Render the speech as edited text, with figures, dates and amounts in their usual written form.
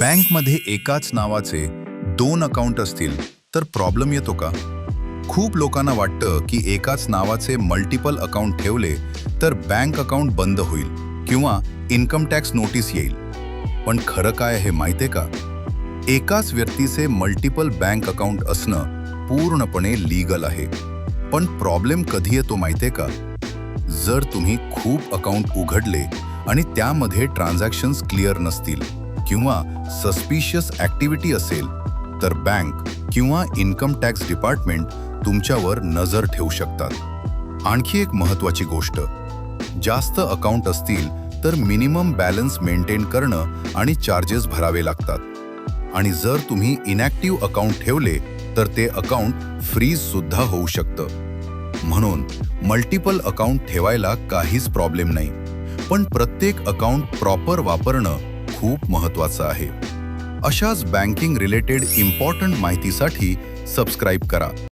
बँकमध्ये एकाच नावाचे 2 अकाउंट असतील तर प्रॉब्लेम येतो का? खूप लोकांना वाटतं की एकाच नावाचे मल्टिपल अकाउंट ठेवले तर बँक अकाउंट बंद होईल किंवा इन्कम टॅक्स नोटीस येईल. पण खरं काय आहे माहितीये का? एकाच व्यक्तीचे मल्टिपल बँक अकाउंट असणं पूर्णपणे लीगल आहे. पण प्रॉब्लेम कधी येतो माहितीये का? जर तुम्ही खूप अकाउंट उघडले आणि त्यामध्ये ट्रान्झॅक्शन्स क्लिअर नसतील किंवा सस्पिशियस ॲक्टिव्हिटी असेल तर बँक किंवा इन्कम टॅक्स डिपार्टमेंट तुमच्यावर नजर ठेवू शकतात. आणखी एक महत्त्वाची गोष्ट, जास्त अकाउंट असतील तर मिनिमम बॅलन्स मेंटेन करणं आणि चार्जेस भरावे लागतात. आणि जर तुम्ही इनॅक्टिव्ह अकाउंट ठेवले तर ते अकाउंट फ्रीज सुद्धा होऊ शकतं. म्हणून मल्टिपल अकाउंट ठेवायला काहीच प्रॉब्लेम नाही, पण प्रत्येक अकाउंट प्रॉपर वापरणं खूप महत्त्वाचं आहे. अशाच बँकिंग रिलेटेड इम्पॉर्टंट माहितीसाठी सबस्क्राईब करा.